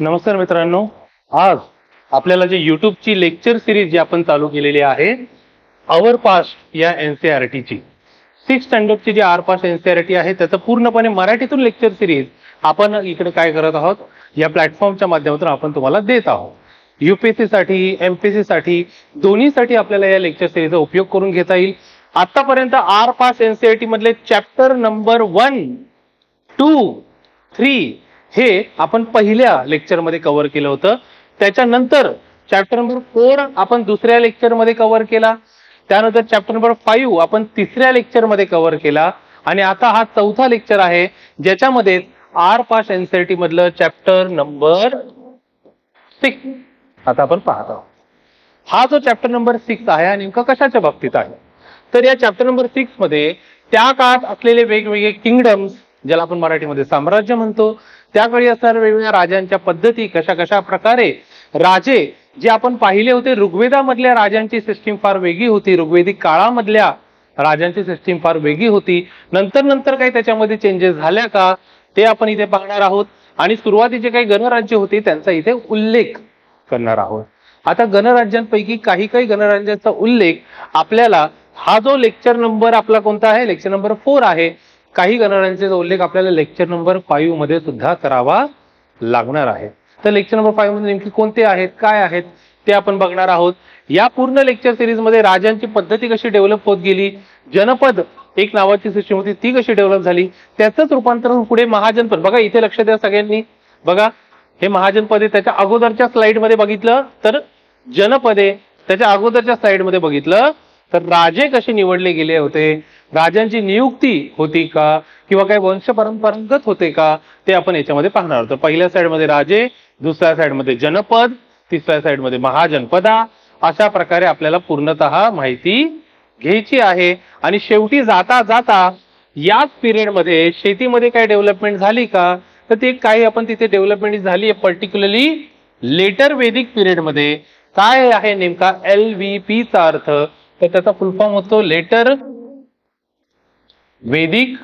नमस्कार मित्रांनो, आज आपल्याला जे यूट्यूबची लेक्चर सिरीज जी आपण चालू केलेली आहे आवर पास्ट या एनसीईआरटीची 6th स्टँडर्डची जी आर पास्ट एनसीईआरटी आहे त्याचं पूर्णपणे मराठीतून लेक्चर सिरीज आपण इकडे काय करत आहोत, या प्लॅटफॉर्मच्या माध्यमातून आपण तुम्हाला देत आहोत. यूपीएससी साठी, एमपीएससी साठी, दोन्हीसाठी आपल्याला या लेक्चर सिरीजचा उपयोग करून घेता येईल. आतापर्यंत आर पास्ट एनसीईआरटी मधले चॅप्टर नंबर 1, 2, 3 हे आपण पहिल्या लेक्चरमध्ये कव्हर केलं होतं. त्याच्यानंतर चॅप्टर नंबर 4 आपण दुसऱ्या लेक्चरमध्ये कव्हर केला. त्यानंतर चॅप्टर नंबर 5 आपण तिसऱ्या लेक्चरमध्ये कव्हर केला आणि आता हा चौथा लेक्चर आहे ज्याच्यामध्ये आर पास्ट एनसीईआरटी मधलं चॅप्टर नंबर 6 आता आपण पाहत आहोत. हा जो चॅप्टर नंबर 6 आहे हा नेमका कशाच्या बाबतीत आहे, तर या चॅप्टर नंबर 6 मध्ये त्या काळात असलेले वेगवेगळे किंगडम्स, ज्याला आपण मराठीमध्ये साम्राज्य म्हणतो, त्याकडे असणाऱ्या वेगवेगळ्या राजांच्या पद्धती, कशा कशा प्रकारे राजे जे आपण पाहिले होते. ऋग्वेदामधल्या राजांची सिस्टीम फार वेगळी होती, ऋग्वेदिक काळामधल्या राजांची सिस्टीम फार वेगळी होती. नंतर काही त्याच्यामध्ये चेंजेस झाल्या का ते आपण इथे पाहणार आहोत आणि सुरुवातीचे काही गणराज्य होते त्यांचा इथे उल्लेख करणार आहोत. आता गणराज्यांपैकी काही गणराज्यांचा उल्लेख आपल्याला, हा जो लेक्चर नंबर आपला कोणता आहे, लेक्चर नंबर 4 आहे. काही गणराज्यांचा उल्लेख आपल्याला लेक्चर नंबर 5 मध्ये सुद्धा करावा लागणार आहे. तर लेक्चर नंबर 5 मध्ये नेमकी कोणते आहेत, काय आहेत ते आपण बघणार आहोत. या पूर्ण लेक्चर सिरीज मध्ये राजांची पद्धती कशी डेव्हलप होत गेली, जनपद एक नावाची सिस्टीम होती ती कशी डेव्हलप झाली, त्याचंच रूपांतरण पुढे महाजनपद. बघा इथे लक्ष द्या सगळ्यांनी, बघा हे महाजनपद आहे. त्याच्या अगोदरच्या स्लाइड मध्ये बघितलं तर जनपद आहे, त्याच्या अगोदरच्या स्लाइड मध्ये बघितलं तर राजे कसे निवडले गेले होते, राजांची नियुक्ती होती का किंवा काही वंश परंपरागत होते का ते आपण याच्यामध्ये पाहणार आहोत. पहिल्या साइड मध्ये राजे, दुसऱ्या साइड मध्ये जनपद, तिसऱ्या साइड मध्ये महाजनपदा, अशा प्रकारे आपल्याला पूर्णतः माहिती घ्यायची आहे. आणि शेवटी जाता जाता याच पिरियड मध्ये शेतीमध्ये काय डेव्हलपमेंट झाली का, तर ते काही आपण तिथे डेव्हलपमेंट झाली आहे. पर्टिक्युलरली लेटर वेदिक पिरियड मध्ये काय आहे नेमका LVP चा अर्थ, तर त्याचा फुल फॉर्म होतो लेटर वेदिक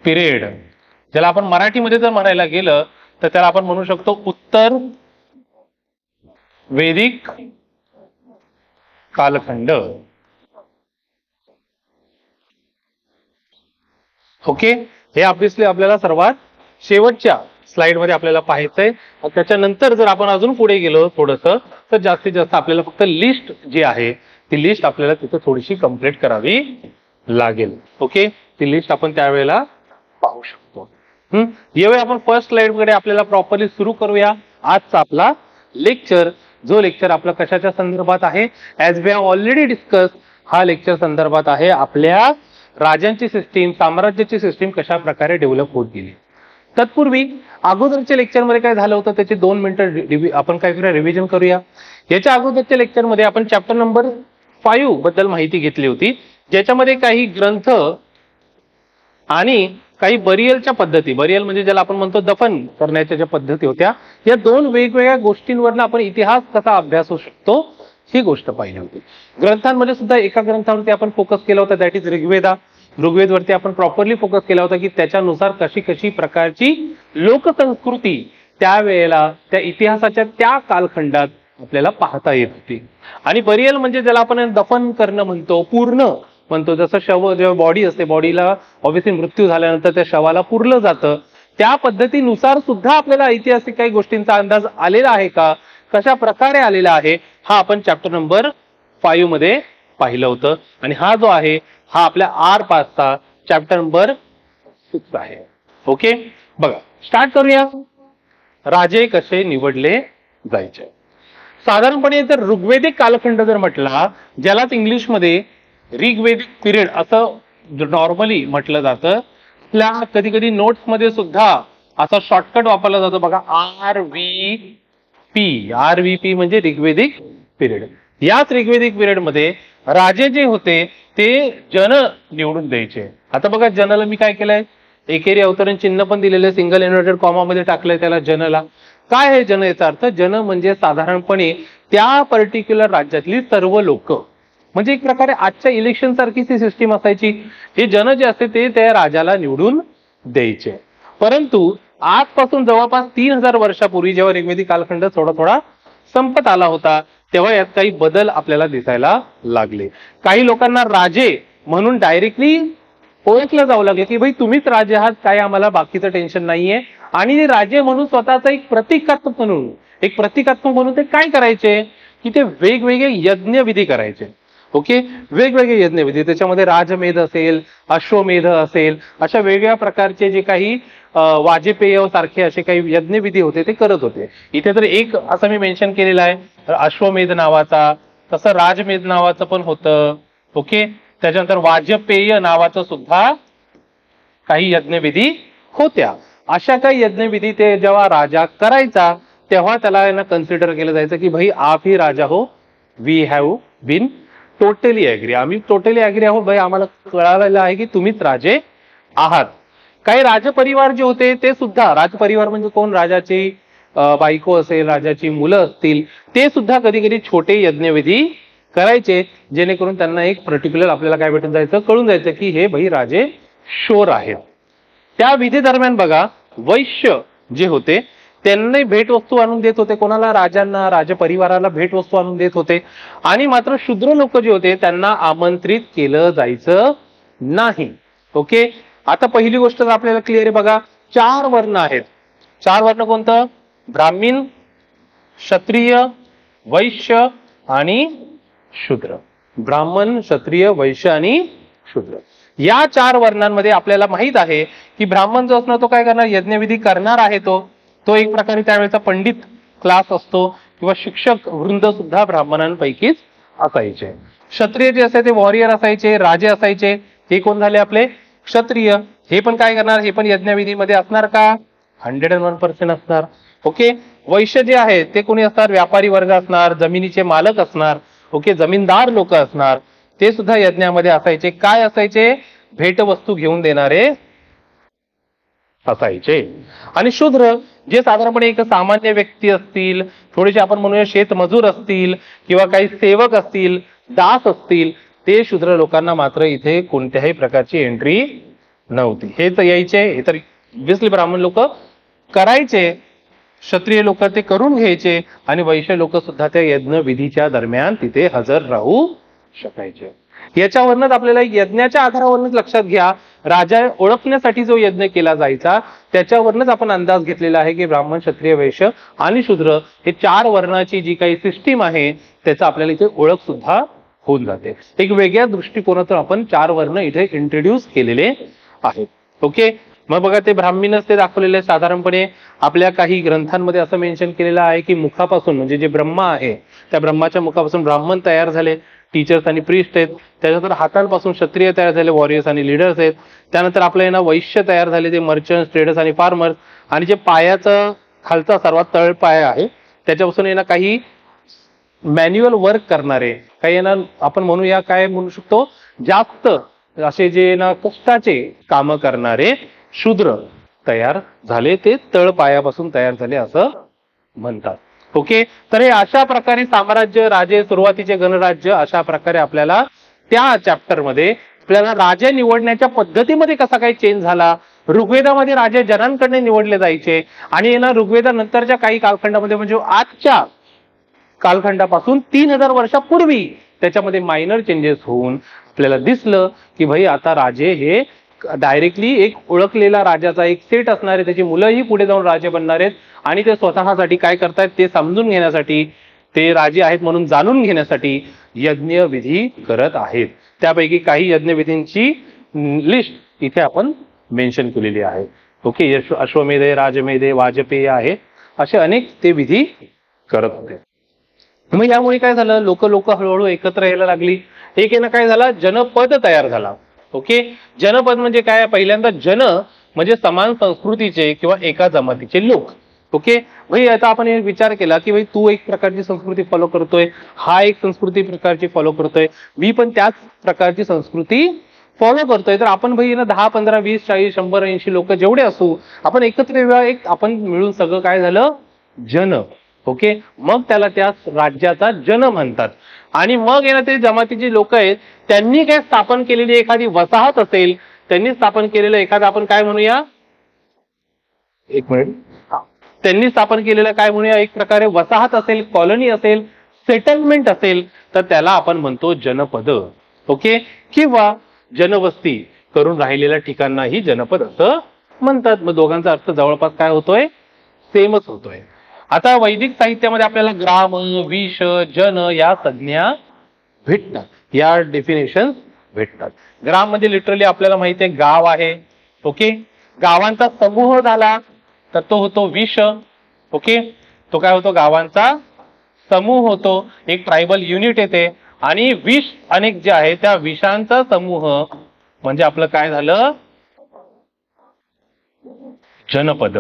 पिरियड. ज्याला आपण मराठीमध्ये जर म्हणायला गेलं तर त्याला आपण म्हणू शकतो उत्तर वेदिक कालखंड. ओके, हे ऑब्विसली आपल्याला सर्वात शेवटच्या स्लाइड मध्ये आपल्याला पाहायचंय. त्याच्यानंतर जर आपण अजून पुढे गेलो थोडस तर जास्तीत जास्त आपल्याला फक्त लिस्ट जी आहे ती लिस्ट आपल्याला तिथे थोडीशी कंप्लीट करावी लागेल. ओके, ती लिस्ट आपण त्यावेळेला पाहू शकतो. यावेळी आपण फर्स्ट स्लाइड कडे आपल्याला प्रॉपरली सुरू करूया आजचा आपला लेक्चर. जो लेक्चर आपला कशाच्या संदर्भात आहे, as we have already discuss, हा लेक्चर संदर्भात आहे आपल्या राजांची सिस्टीम, साम्राज्याची सिस्टीम कशा प्रकारे डेव्हलप होत गेली. तत्पूर्वी अगोदरच्या लेक्चर मध्ये काय झालं होतं त्याचे 2 मिनिटं आपण काय करूया, रिव्हिजन करूया. याच्या अगोदरच्या लेक्चर मध्ये आपण चॅप्टर नंबर 5 बद्दल माहिती घेतली होती, ज्याच्यामध्ये काही ग्रंथ आणि काही बरियलच्या पद्धती, बरियल म्हणजे ज्याला आपण म्हणतो दफन करण्याच्या ज्या पद्धती होत्या, या 2 वेगवेगळ्या गोष्टींवर आपण इतिहास कसा अभ्यास होऊ शकतो ही गोष्ट पाहिली होती. ग्रंथांमध्ये सुद्धा एका ग्रंथावरती आपण फोकस केला होता, दॅट इज ऋग्वेदा. ऋग्वेदवरती आपण प्रॉपरली फोकस केला होता की त्याच्यानुसार कशी कशी प्रकारची लोकसंस्कृती त्यावेळेला त्या इतिहासाच्या त्या कालखंडात आपल्याला पाहता येत होती. आणि बरियल म्हणजे ज्याला आपण दफन करणं म्हणतो, पूर्ण म्हणतो, जसं शव जेव्हा बॉडी असते, बॉडीला ऑब्व्हियसली मृत्यू झाल्यानंतर त्या शवाला पुरलं जातं, त्या पद्धतीनुसार सुद्धा आपल्याला ऐतिहासिक काही गोष्टींचा अंदाज आलेला आहे का, कशा प्रकारे आलेला आहे, हा आपण चॅप्टर नंबर 5 मध्ये पाहिलं होतं. आणि हा जो आहे हा आपल्या आर पासचा चॅप्टर नंबर 6 आहे. ओके, बघा स्टार्ट करूया. राजे कसे निवडले जायचे. साधारणपणे जर ऋग्वेदिक कालखंड जर म्हटला, ज्यालाच इंग्लिशमध्ये ऋग्वेदिक पिरियड असं नॉर्मली म्हटलं जातं, आपल्या कधी कधी नोट्स मध्ये सुद्धा असा शॉर्टकट वापरला जातो बघा, RVP म्हणजे ऋग्वेदिक पिरियड. याच ऋग्वेदिक पिरियड मध्ये राजे जे होते ते जन निवडून द्यायचे. आता बघा जनला मी काय केलंय, एकेरी अवतरण चिन्ह पण दिलेलं आहे, सिंगल इन्व्हर्टेड कॉमा मध्ये टाकलंय त्याला जनला. काय आहे जन, याचा अर्थ जन म्हणजे साधारणपणे त्या पर्टिक्युलर राज्यातली सर्व लोक, म्हणजे एक प्रकारे आजच्या इलेक्शन सारखीच ही सिस्टीम असायची. हे जन जे असते ते त्या राजाला निवडून द्यायचे. परंतु आजपासून जवळपास 3000 वर्षापूर्वी जेव्हा ऋग्वेदिक कालखंड थोडा थोडा संपत आला होता तेव्हा यात काही बदल आपल्याला दिसायला लागले. काही लोकांना राजे म्हणून डायरेक्टली ओळखलं जाऊ लागले की भाई तुम्हीच राजे आहात, काय आम्हाला बाकीचं टेन्शन नाहीये. आणि राजे म्हणून स्वतःचा एक प्रतिकात्मक म्हणून ते काय करायचे की ते वेगवेगळे यज्ञविधी करायचे. ओके, वेगवेगळे यज्ञविधी, त्याच्यामध्ये राजमेध असेल, अश्वमेध असेल, अशा वेगवेगळ्या प्रकारचे जे काही वाजपेय सारखे असे काही यज्ञविधी होते ते करत होते. इथे तर एक असं मी मेन्शन केलेलं आहे अश्वमेध नावाचा, तसं राजमेध नावाचं पण होतं. ओके, त्याच्यानंतर वाजपेय नावाचं सुद्धा काही यज्ञविधी होत्या. अशा काही यज्ञविधी ते जेव्हा राजा करायचा तेव्हा त्याला कन्सिडर केलं जायचं की भाई आप ही राजा हो, we have been totally agree, आम्ही टोटली ऍग्री आहोत भाई, आम्हाला कळालेलं आहे की तुम्हीच राजे आहात. काही राजपरिवार जे होते ते सुद्धा, राजपरिवार म्हणजे कोण, राजाची बायको असेल, राजाची मुलं असतील, ते सुद्धा कधी कधी छोटे यज्ञविधी करायचे जेणेकरून त्यांना एक पर्टिक्युलर आपल्याला काय भेटून जायचं, कळून जायचं की हे भाई राजे शोर आहेत. त्या विधी दरम्यान बघा वैश्य जे होते त्यांना भेटवस्तू आणून देत होते, कोणाला, राजांना, राजपरिवाराला भेटवस्तू आणून देत होते. आणि मात्र शूद्र लोक जे होते त्यांना आमंत्रित केलं जायचं नाही. ओके, आता पहिली गोष्ट आपल्याला क्लिअर आहे बघा, 4 वर्ण आहेत. 4 वर्ण कोणतं, ब्राह्मण, क्षत्रिय, वैश्य आणि शूद्र. ब्राह्मण, क्षत्रिय, वैश्य आणि शूद्र या 4 वर्णांमध्ये आपल्याला माहित आहे की ब्राह्मण जो असणार तो काय करणार, यज्ञविधी करणार आहे. तो एक प्रकारे त्यावेळेचा पंडित क्लास असतो किंवा शिक्षक वृंद सुद्धा ब्राह्मणांपैकीच असायचे. क्षत्रिय जे असायचे ते वॉरियर असायचे, राजे असायचे, हे कोण झाले आपले क्षत्रिय. हे पण काय करणार, हे पण यज्ञविधीमध्ये असणार का, 101% असणार. ओके, वैश्य जे आहे ते कोणी असणार, व्यापारी वर्ग असणार, जमिनीचे मालक असणार. ओके, जमीनदार लोक असणार, ते सुद्धा यज्ञामध्ये असायचे. काय असायचे, भेटवस्तू घेऊन देणारे असायचे. आणि शूद्र जे साधारणपणे एक सामान्य व्यक्ती असतील, थोडेसे आपण म्हणूया शेतमजूर असतील किंवा काही सेवक असतील, दास असतील, ते शूद्र लोकांना मात्र इथे कोणत्याही प्रकारची एंट्री नव्हती. हे तर यायचे, हे तर ऑब्व्हियसली ब्राह्मण लोक करायचे, क्षत्रिय लोक ते करून घ्यायचे आणि वैश्य लोक सुद्धा त्या यज्ञ विधीच्या दरम्यान तिथे हजर राहू शकायचे. याच्यावरनच आपल्याला यज्ञाच्या आधारावरच लक्षात घ्या, राजा ओळखण्यासाठी जो यज्ञ केला जायचा त्याच्यावरच आपण अंदाज घेतलेला आहे की ब्राह्मण, क्षत्रिय, वैश्य आणि शूद्र हे 4 वर्णाची जी काही सिस्टीम आहे त्याचा आपल्याला इथे ओळख सुद्धा होऊन जाते. एक वेगळ्या दृष्टिकोनातून आपण 4 वर्ण इथे इंट्रोड्यूस केलेले आहेत. ओके, मग बघा ते ब्राह्मणच ते दाखवलेले साधारणपणे आपल्या काही ग्रंथांमध्ये असं मेन्शन केलेलं आहे की मुखापासून म्हणजे जे ब्रह्मा आहे त्या ब्रह्माच्या मुखापासून ब्राह्मण तयार झाले, टीचर्स आणि प्रिस्ट आहेत. त्याच्यानंतर हातांपासून क्षत्रिय तयार झाले, वॉरियर्स आणि लीडर्स आहेत. त्यानंतर आपल्या यांना वैश्य तयार झाले, ते मर्चंट्स, ट्रेडर्स आणि फार्मर्स. आणि जे पायाचं खालचा सर्वात तळ पाय आहे त्याच्यापासून यांना काही मॅन्युअल वर्क करणारे, काही यांना आपण म्हणूया काय म्हणू शकतो, जास्त असे जे ना कष्टाचे काम करणारे शूद्र तयार झाले, ते तळ पायापासून तयार झाले असं म्हणतात. ओके, तर हे अशा प्रकारे साम्राज्य, राजे, सुरुवातीचे गणराज्य, अशा प्रकारे आपल्याला त्या चॅप्टर मध्ये आपल्याला राजे निवडण्याच्या पद्धतीमध्ये कसा काही चेंज झाला. ऋग्वेदामध्ये राजे जनांकडे निवडले जायचे आणि ना ऋग्वेदानंतरच्या काही कालखंडामध्ये म्हणजे आजच्या कालखंडापासून 3000 वर्षापूर्वी त्याच्यामध्ये मायनर चेंजेस होऊन आपल्याला दिसलं की भाई आता राजे हे डायरेक्टली एक ओळखलेला राजाचा एक सेट असणार आहे, त्याची मुलंही पुढे जाऊन राजे बनणार आहेत आणि ते स्वतःसाठी काय करतायत ते समजून घेण्यासाठी, ते राजे आहेत म्हणून जाणून घेण्यासाठी यज्ञविधी करत आहेत. त्यापैकी काही यज्ञविधींची लिस्ट इथे आपण मेन्शन केलेली आहे. ओके, अश्वमेध आहे, राजमेध आहे, वाजपेय आहे, असे अनेक ते विधी करत होते. मग यामुळे काय झालं, लोक हळूहळू एकत्र यायला लागली. एक ना काय झाला, जनपद तयार झाला. ओके, जनपद म्हणजे काय, पहिल्यांदा जन म्हणजे समान संस्कृतीचे किंवा एका जमातीचे लोक. ओके, भाई आता आपण विचार केला की भाई तू एक प्रकारची संस्कृती फॉलो करतोय, हा एक संस्कृती प्रकारची फॉलो करतोय, मी पण त्याच प्रकारची संस्कृती फॉलो करतोय, तर आपण भाई ना 10, 15, 20, 40, 100, 80 लोक जेवढे असू आपण एकत्र एक आपण मिळून सगळं काय झालं, जन. ओके, मग त्याला त्या राज्याचा जन म्हणतात. आणि मग येणं ते जमातीचे लोक आहेत त्यांनी काय स्थापन केलेली एखादी वसाहत असेल, त्यांनी स्थापन केलेलं एखादं आपण काय म्हणूया एक मिनिट, त्यांनी स्थापन केलेलं काय म्हणूया, एक प्रकारे वसाहत असेल, कॉलनी असेल, सेटलमेंट असेल, तर त्याला आपण म्हणतो जनपद. ओके, किंवा जनवस्ती करून राहिलेल्या ठिकाणाही जनपद असं म्हणतात. मग दोघांचा अर्थ जवळपास काय होतोय, सेमच होतोय. आता वैदिक साहित्यामध्ये आपल्याला ग्राम, विश, जन या संज्ञा भेटतात, या डेफिनेशन भेटतात. ग्राम म्हणजे लिटरली आपल्याला माहिती आहे गाव आहे. ओके, गावांचा समूह झाला तर तो होतो विश. ओके, तो काय होतो, गावांचा समूह होतो, एक ट्रायबल युनिट येते. आणि विष अनेक जे आहे त्या विषांचा समूह म्हणजे आपलं काय झालं, जनपद.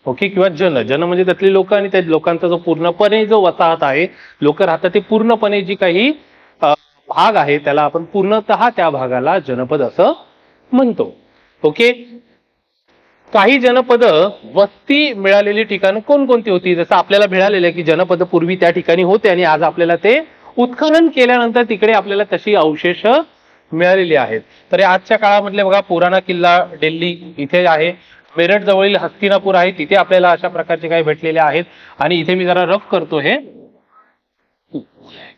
ओके, किंवा जन म्हणजे त्यातली लोक आणि त्या लोकांचा जो पूर्णपणे जो वसाहत आहे, लोक राहतात, ते पूर्णपणे जी काही भाग आहे त्याला आपण पूर्णतः त्या भागाला जनपद असं म्हणतो. ओके, काही जनपद वस्ती मिळालेली ठिकाणं कोणकोणती होती, जसं आपल्याला मिळालेलं की जनपद पूर्वी त्या ठिकाणी होते आणि आज आपल्याला ते उत्खनन केल्यानंतर तिकडे आपल्याला तशी अवशेष मिळालेली आहेत. तर आजच्या काळामधले बघा, पुराणा किल्ला दिल्ली इथे आहे, मेरठ जवळील हस्तिनापूर आहे, तिथे आपल्याला अशा प्रकारचे काही भेटलेले आहेत. आणि इथे मी जरा रफ करतो, हे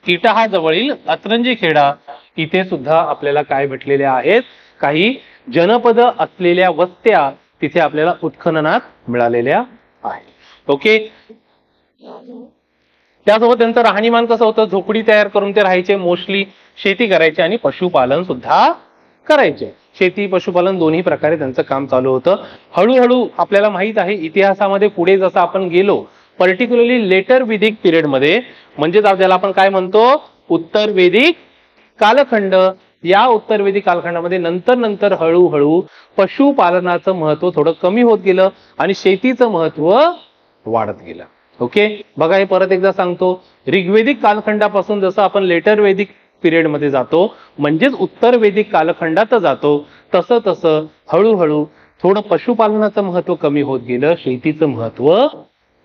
किटाहा जवळील अतरंजी खेडा, इथे सुद्धा आपल्याला काय भेटलेले आहेत, काही जनपद असलेल्या वस्त्या तिथे आपल्याला उत्खननात मिळालेल्या आहेत. ओके, त्यासोबत त्यांचं राहणीमान कसं होतं, झोपडी तयार करून ते राहायचे, मोस्टली शेती करायचे आणि पशुपालन सुद्धा करायचे. शेती पशुपालन दोन्ही प्रकारे त्यांचं काम चालू होतं. हळूहळू आपल्याला माहित आहे इतिहासामध्ये पुढे जसं आपण गेलो, पर्टिक्युलरली लेटर वेदिक पिरियड मध्ये, म्हणजे ज्याला आपण काय म्हणतो, उत्तर वेदिक कालखंड, या उत्तर वेदिक कालखंडामध्ये नंतर हळूहळू पशुपालनाचं महत्व थोडं कमी होत गेलं आणि शेतीचं महत्व वाढत गेलं. ओके, बघा हे परत एकदा सांगतो, ऋग्वेदिक कालखंडापासून जसं आपण लेटर वेदिक पिरियड मध्ये जातो, म्हणजेच उत्तर वेदिक कालखंडात जातो, तसं तसं हळूहळू थोडं पशुपालनाचं महत्व कमी होत गेलं, शेतीचं महत्व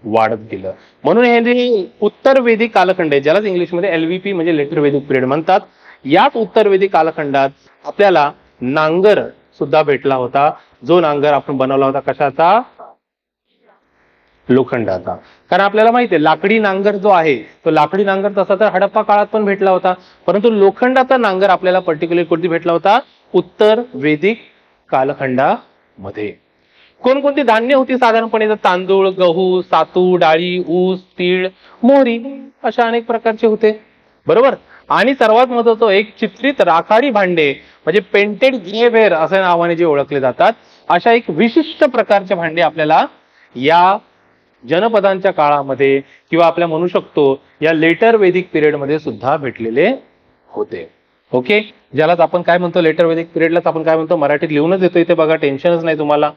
वाढत गेलं. म्हणून हे जे उत्तर वेदिक कालखंड आहे, ज्यालाच इंग्लिशमध्ये LVP म्हणजे लेटर वेदिक पिरियड म्हणतात, याच उत्तर वेदिक कालखंडात आपल्याला नांगर सुद्धा भेटला होता, जो नांगर आपण बनवला होता कशाचा, लोखंडाचा. कारण आपल्याला माहिती आहे लाकडी नांगर जो आहे तो लाकडी नांगर तसा तर हडप्पा काळात पण भेटला होता, परंतु लोखंडाचा नांगर आपल्याला पर्टिक्युलर कुठे भेटला होता, उत्तर वेदिक कालखंडामध्ये. कोणकोणती धान्य होती साधारणपणे, तांदूळ, गहू, सातू, डाळी, ऊस, तीळ, मोहरी, अशा अनेक प्रकारचे होते. बरोबर. आणि सर्वात महत्त्वाचं एक चित्रित राखाडी भांडे म्हणजे पेंटेड ग्रेवेअर अशा नावाने जे ओळखले जातात, अशा एक विशिष्ट प्रकारचे भांडे आपल्याला या जनपदांच्या काळामध्ये किंवा आपल्या म्हणू शकतो या लेटर वेदिक पिरियड मध्ये सुद्धा भेटलेले होते. ओके, ज्यालाच आपण काय म्हणतो, लेटर वेदिक पिरियडलाच आपण काय म्हणतो, मराठीत लिहूनच येतो इथे बघा, टेन्शनच नाही तुम्हाला.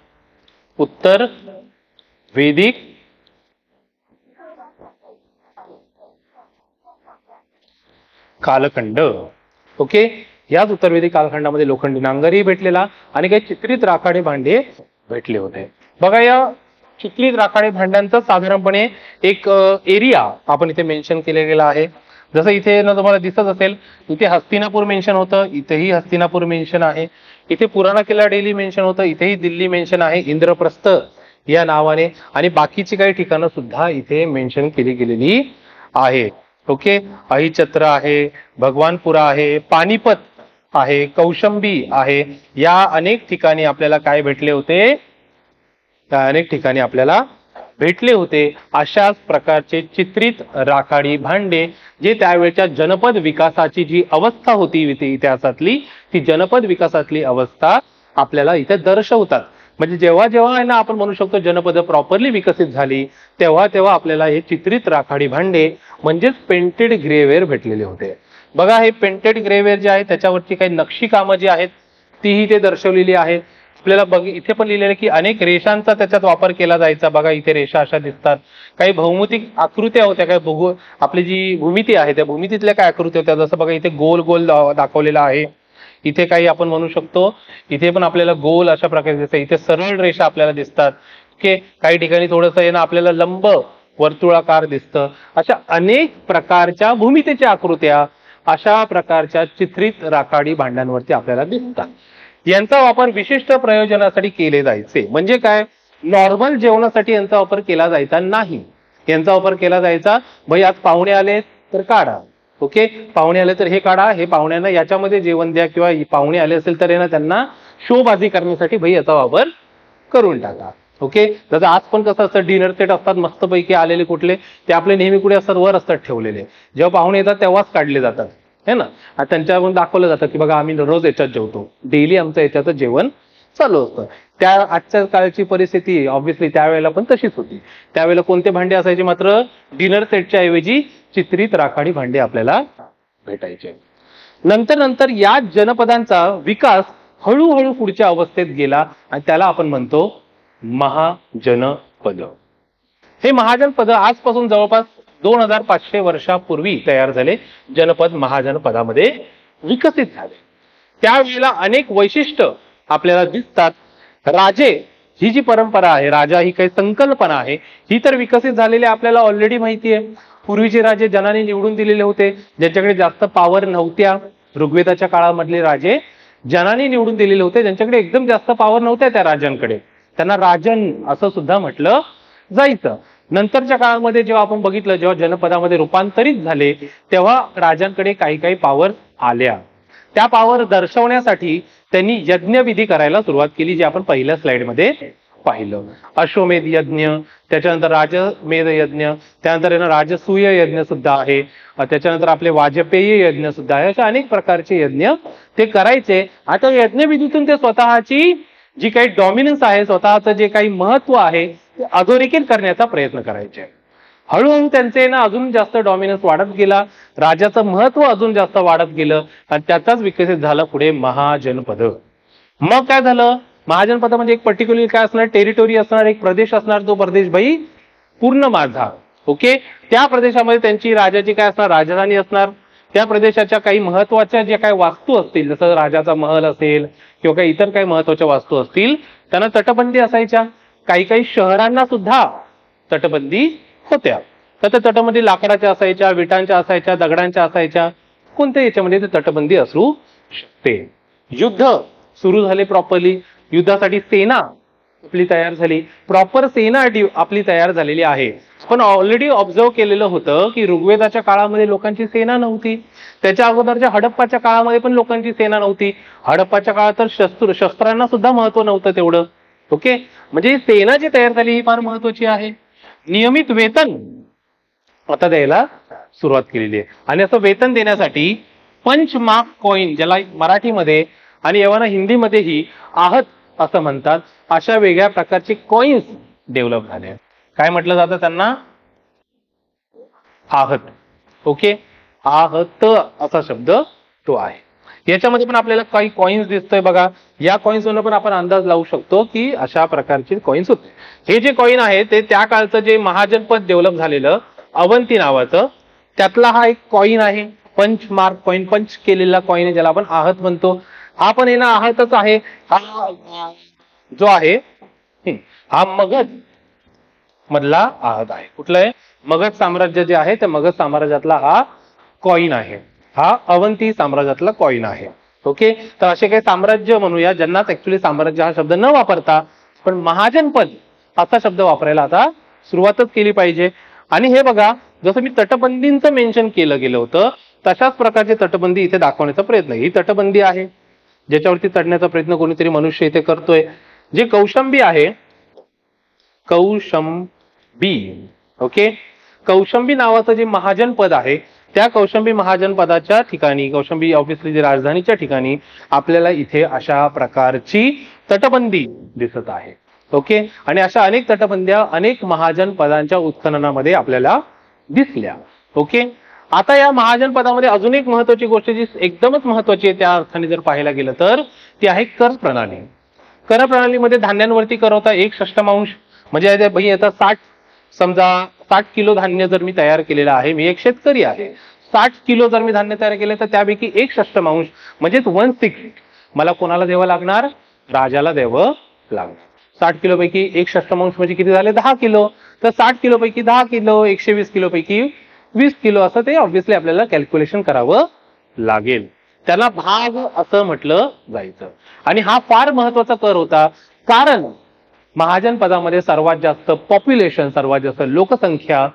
उत्तर वेदिक कालखंड. ओके, याच उत्तर वेदिक कालखंडामध्ये लोखंडी नांगरही भेटलेला आणि काही चित्रित राखाडे भांडे भेटले होते. बघा, या चित्रित राखाडे भांड्यांचा साधारणपणे एक एरिया आपण इथे मेन्शन केले गेला आहे. जसं इथे ना तुम्हाला दिसत असेल, इथे हस्तिनापूर मेन्शन होतं, इथेही हस्तिनापूर मेन्शन आहे, इथे पुराणा किल्ला दिल्ली मेन्शन होतं, इथेही दिल्ली मेन्शन आहे इंद्रप्रस्थ या नावाने, आणि बाकीची काही ठिकाणं सुद्धा इथे मेन्शन केली गेलेली आहे. ओके, अहिचत्र आहे, भगवानपुरा आहे, पानिपत आहे, कौशंबी आहे, या अनेक ठिकाणी आपल्याला काय भेटले होते, त्या अनेक ठिकाणी आपल्याला भेटले होते. अशाच प्रकारचे चित्रित राखाडी भांडे जे त्यावेळच्या जनपद विकासाची जी अवस्था होती इतिहासातली, ती जनपद विकासातली अवस्था आपल्याला इथे दर्शवतात. म्हणजे जेव्हा जेव्हा आहे ना आपण म्हणू शकतो जनपद प्रॉपरली विकसित झाली, तेव्हा तेव्हा आपल्याला हे चित्रित राखाडी भांडे म्हणजेच पेंटेड ग्रेवेअर भेटलेले होते. बघा, हे पेंटेड ग्रेवेअर जे आहे त्याच्यावरची काही नक्षी कामं जी आहेत तीही ते दर्शवलेली आहेत. आपल्याला इथे पण लिहिलेलं की अनेक रेषांचा त्याच्यात वापर केला जायचा. बघा, इथे रेषा अशा दिसतात, काही भौमितिक आकृत्या होत्या, काही आपली जी भूमिती आहे त्या भूमितीतल्या काय आकृत्या होत्या, जसं बघा इथे गोल गोल दाखवलेला आहे, इथे काही आपण म्हणू शकतो इथे पण आपल्याला गोल अशा प्रकारे दिसतं, इथे सरळ रेषा आपल्याला दिसतात. ओके, काही ठिकाणी थोडंसं आहे ना आपल्याला लंब वर्तुळाकार दिसतं. अशा अनेक प्रकारच्या भूमितीच्या आकृत्या अशा प्रकारच्या चित्रित राखाडी भांड्यांवरती आपल्याला दिसतात. यांचा वापर विशिष्ट प्रयोजनासाठी केले जायचे. म्हणजे काय, नॉर्मल जेवणासाठी यांचा वापर केला जायचा नाही. यांचा वापर केला जायचा, भाई आज पाहुणे आले तर काढा, ओके, पाहुणे आले तर हे काढा, हे पाहुण्यांना याच्यामध्ये जेवण द्या, किंवा पाहुणे आले असेल तर ना त्यांना शोबाजी करण्यासाठी भाई याचा वापर करून टाका. ओके, जसं आज पण कसं असतं, डिनर सेट असतात मस्तपैकी आलेले कुठले, ते आपले नेहमी कुठे असतात, वर असतात ठेवलेले, जेव्हा पाहुणे येतात तेव्हाच काढले जातात, है ना. आणि त्यांच्यावरून दाखवलं जातं की बघा आम्ही रोज याच्यात जेवतो, डेली आमचं याच्यातच जेवण चालू असतं. त्या आजच्या काळची परिस्थिती ऑब्व्हियसली त्यावेळेला पण तशीच होती. त्यावेळेला कोणते भांडे असायचे, मात्र डिनर सेटच्या ऐवजी चित्रित राखाडी भांडे आपल्याला भेटायचे. नंतर नंतर या जनपदांचा विकास हळूहळू पुढच्या अवस्थेत गेला आणि त्याला आपण म्हणतो महाजनपद. हे महाजनपद आजपासून जवळपास 2500 वर्षापूर्वी तयार झाले, जनपद महाजनपदामध्ये विकसित झाले. त्यावेळेला अनेक वैशिष्ट्य आपल्याला दिसतात. राजे ही जी परंपरा आहे, राजा ही काही संकल्पना आहे, ही तर विकसित झालेली आपल्याला ऑलरेडी माहिती आहे. पूर्वीचे राजे जनाने निवडून दिलेले होते, ज्यांच्याकडे जास्त पॉवर नव्हत्या. ऋग्वेदाच्या काळामधले राजे जनाने निवडून दिलेले होते, ज्यांच्याकडे एकदम जास्त पॉवर नव्हत्या त्या राजांकडे, त्यांना राजन असं सुद्धा म्हटलं जायचं. नंतरच्या काळामध्ये जेव्हा आपण बघितलं, जेव्हा जनपदामध्ये रूपांतरित झाले, तेव्हा राजांकडे काही काही पॉवर आल्या. त्या पॉवर दर्शवण्यासाठी त्यांनी यज्ञविधी करायला सुरुवात केली, जे आपण पहिल्या स्लाइडमध्ये पाहिलं. अश्वमेध यज्ञ, त्याच्यानंतर राजमेध यज्ञ, त्यानंतर राजसूय यज्ञ सुद्धा आहे, त्याच्यानंतर आपले वाजपेयी यज्ञ सुद्धा आहे. अशा अनेक प्रकारचे यज्ञ ते करायचे. आता यज्ञविधीतून ते स्वतःची जी काही डॉमिनन्स आहे, स्वतःचं जे काही महत्व आहे ते अधोरेखित करण्याचा प्रयत्न करायचे. हळूहळू त्यांचे अजून जास्त डॉमिनन्स वाढत गेला, राजाचं महत्व अजून जास्त वाढत गेलं आणि त्याचाच विकसित झाला पुढे महाजनपद. मग काय झालं, महाजनपद म्हणजे एक पर्टिक्युलर काय असणार, टेरिटोरी असणार, एक प्रदेश असणार, तो प्रदेश भाई पूर्ण माझा. ओके, त्या प्रदेशामध्ये त्यांची राजाची काय असणार, राजधानी असणार. त्या प्रदेशाच्या काही महत्वाच्या ज्या काही वास्तू असतील, जसं राजाचा महल असेल किंवा काही इतर काही महत्वाच्या वास्तू असतील, त्यांना तटबंदी असायच्या. काही काही शहरांना सुद्धा तटबंदी होत्या. तर त्या तटबंदी लाकडाच्या असायच्या, विटांच्या असायच्या, दगडांच्या असायच्या, कोणत्या याच्यामध्ये ते तटबंदी असू शकते. युद्ध सुरू झाले प्रॉपरली, युद्धासाठी सेना आपली तयार झाली, प्रॉपर सेना आपली तयार झालेली आहे. पण ऑलरेडी ऑब्झर्व केलेलं होतं की ऋग्वेदाच्या काळामध्ये लोकांची सेना नव्हती, त्याच्या अगोदरच्या हडप्पाच्या काळामध्ये पण लोकांची सेना नव्हती. हडप्पाच्या काळात तर शस्त्रांना सुद्धा महत्व नव्हतं तेवढं. ओके, म्हणजे सेना जी तयार झाली ही फार महत्वाची आहे. नियमित वेतन आता द्यायला सुरुवात केलेली आहे, आणि असं वेतन देण्यासाठी पंचमार्क कॉइन, ज्याला मराठीमध्ये आणि एव्हाना हिंदीमध्येही आहत असं म्हणतात, अशा वेगळ्या प्रकारचे कॉइन्स डेव्हलप झाले. काय म्हटलं जातं त्यांना, आहत. ओके, आहत असा शब्द तो आहे. याच्यामध्ये पण आपल्याला काही कॉइन्स दिसतोय बघा, या कॉइन्स वरून पण आपण अंदाज लावू शकतो की अशा प्रकारचे कॉइन्स होते. हे जे कॉइन आहे ते त्या काळचं जे महाजनपद डेव्हलप झालेलं अवंती नावाचं, त्यातला हा एक कॉइन आहे. पंच मार्क कॉइन, पंच केलेला कॉइन आहे, ज्याला आपण आहत म्हणतो. हा पण आहे ना आहतच आहे. हा जो आहे हा मगध मधला आहत आहे. कुठलं आहे, मगध साम्राज्य जे आहे त्या मगध साम्राज्यातला हा कॉइन आहे. हा अवंती साम्राज्यातला कॉइन आहे. ओके, तर असे काही साम्राज्य म्हणूया ज्यांना ऍक्च्युअली साम्राज्य हा शब्द न वापरता पण महाजनपद असा शब्द वापरायला आता सुरुवातच केली पाहिजे. आणि हे बघा, जसं मी तटबंदींचं मेन्शन केलं गेलं होतं, तशाच प्रकारची तटबंदी इथे दाखवण्याचा प्रयत्न. ही तटबंदी आहे ज्याच्यावरती चढण्याचा प्रयत्न कोणीतरी मनुष्य इथे करतोय. जे कौशंबी आहे, कौशंबी. ओके, कौशंबी नावाचं जे महाजनपद आहे, त्या कौशंबी महाजनपदाच्या ठिकाणी, कौशंबी ऑब्व्हियसली जे राजधानीच्या ठिकाणी आपल्याला इथे अशा प्रकारची तटबंदी दिसत आहे. ओके, आणि अशा अनेक तटबंद्या अनेक महाजनपदांच्या उत्खननामध्ये आपल्याला दिसल्या. ओके, आता या महाजनपदामध्ये अजून एक महत्वाची गोष्ट जी एकदमच महत्वाची आहे त्या अर्थाने जर पाहायला गेलं तर ती आहे कर प्रणाली. कर प्रणालीमध्ये धान्यांवरती कर होता 1/6 म्हणजे भाई आता 60 किलो धान्य जर मी तयार केलेलं आहे, मी एक शेतकरी आहे, 60 किलो जर मी धान्य तयार केले तर त्यापैकी 1/6 म्हणजे 1/6 मला कोणाला द्यावं लागणार, राजाला द्यावं लागणार. 60 किलो पैकी 1/6 म्हणजे किती झाले, 10 किलो. तर 60 किलो पैकी 10 किलो, 120 किलो पैकी 20 किलो, असं ते ऑब्व्हियसली आपल्याला कॅल्क्युलेशन करावं लागेल. त्याला भाग असं म्हटलं जायचं. आणि हा फार महत्वाचा कर होता, कारण महाजन पदामध्ये सर्वात जास्त पॉप्युलेशन, सर्वात जास्त लोकसंख्या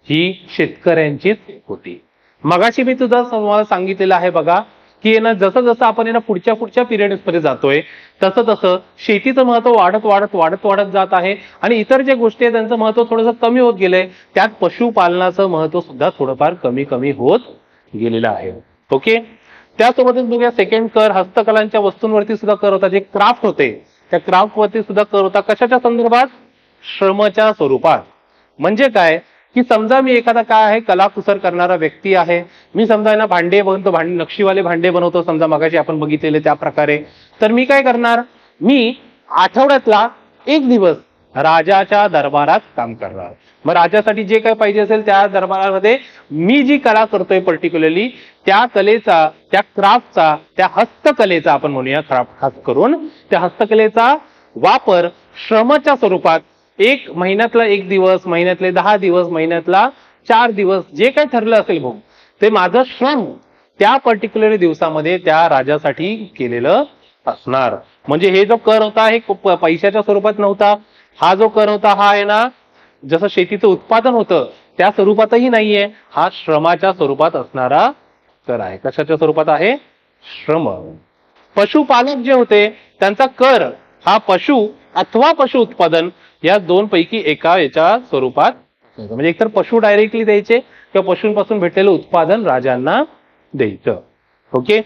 ही शेतकऱ्यांचीच होती. मगाशी मी तुझा तुम्हाला सांगितलेलं आहे बघा की ना जसं जसं आपण ना पुढच्या पिरियड्स मध्ये जातोय तसं तसं शेतीचं महत्व वाढत जात आहे आणि इतर ज्या गोष्टी आहेत त्यांचं महत्व थोडंसं कमी होत गेलंय. त्यात पशुपालनाचं महत्व सुद्धा थोडंफार कमी होत गेलेलं आहे. ओके, त्यासोबतच बघूया सेकंड कर हस्तकलांच्या वस्तूंवरती सुद्धा कर होता. जे क्राफ्ट होते त्या क्राफ्ट वरती सुद्धा कर होता. कशाच्या संदर्भात? श्रमच्या स्वरूपात. म्हणजे काय की समजा मी एखादा काय आहे कलाकुसर करणारा व्यक्ती आहे, मी समजा ना भांडे बनवतो, नक्षीवाले भांडे बनवतो समजा मगाशी आपण बघितलेले त्या प्रकारे, तर मी काय करणार, मी आठवड्यातला एक दिवस राजाच्या दरबारात काम करणार. मग राजासाठी जे काय पाहिजे असेल त्या दरबारामध्ये मी जी कला करतोय पर्टिक्युलरली त्या कलेचा, त्या क्राफ्टचा, त्या हस्तकलेचा आपण म्हणूया क्राफ्ट खास करून त्या हस्तकलेचा वापर श्रमाच्या स्वरूपात एक महिन्यातला एक दिवस, महिन्यातले 10 दिवस, महिन्यातला 4 दिवस जे काही ठरलं असेल भाऊ ते माझं श्रम त्या पर्टिक्युलर दिवसामध्ये त्या राजासाठी केलेलं असणार. म्हणजे हे जो कर होता हे पैशाच्या स्वरूपात नव्हता. हा जो कर होता हा आहे ना जसं शेतीचं उत्पादन होतं त्या स्वरूपातही नाहीये, हा श्रमाच्या स्वरूपात असणारा कर आहे. कशाच्या स्वरूपात आहे? श्रम. पशुपालक जे होते त्यांचा कर हा पशु अथवा पशु उत्पादन या दोन पैकी एका याच्या स्वरूपात, म्हणजे एकतर पशु डायरेक्टली द्यायचे किंवा पशूंपासून भेटलेलं उत्पादन राजांना द्यायचं. ओके,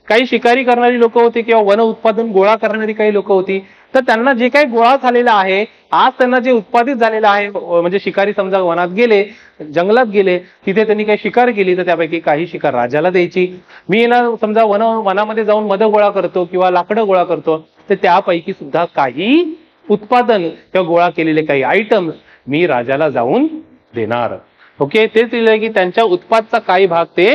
काही शिकारी करणारी लोक होती किंवा वन उत्पादन गोळा करणारी काही लोक होती, तर त्यांना जे काही गोळा झालेला आहे आज त्यांना जे उत्पादित झालेलं आहे, म्हणजे शिकारी समजा वनात गेले, जंगलात गेले, तिथे त्यांनी काही शिकार केली तर त्यापैकी काही शिकार राजाला द्यायची. मी ना समजा वनामध्ये जाऊन मध गोळा करतो किंवा लाकडं गोळा करतो तर त्यापैकी सुद्धा काही उत्पादन किंवा गोळा केलेले काही आयटम्स मी राजाला जाऊन देणार. ओके, तेच लिहिलंय की त्यांच्या उत्पादचा काही भाग ते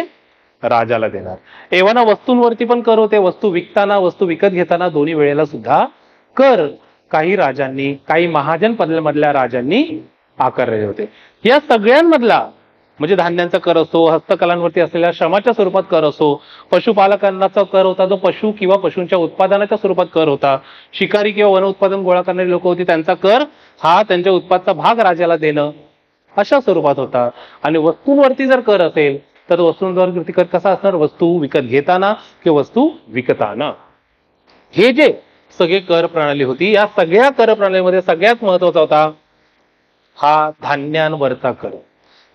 राजाला देणार. एव्हाना वस्तूंवरती पण कर होते. वस्तू विकताना, वस्तू विकत घेताना दोन्ही वेळेला सुद्धा कर काही राजांनी, काही महाजन पदामधल्या राजांनी आकारलेले होते. या सगळ्यांमधला म्हणजे धान्यांचा कर असो, हस्तकलांवरती असलेल्या श्रमाच्या स्वरूपात कर असो, पशुपालकांचा कर होता जो पशु किंवा पशूंच्या उत्पादनाच्या स्वरूपात कर होता, शिकारी किंवा वन उत्पादन गोळा करणारी लोक होती त्यांचा कर हा त्यांच्या उत्पादचा भाग राजाला देणं अशा स्वरूपात होता. आणि वस्तूंवरती जर कर असेल तर वस्तूंवरती कर कसा असणार? वस्तू विकत घेताना किंवा वस्तू विकताना. हे जे सगळे कर प्रणाली होती या सगळ्या कर प्रणालीमध्ये सगळ्यात महत्वाचा होता हा धान्यांवरचा कर.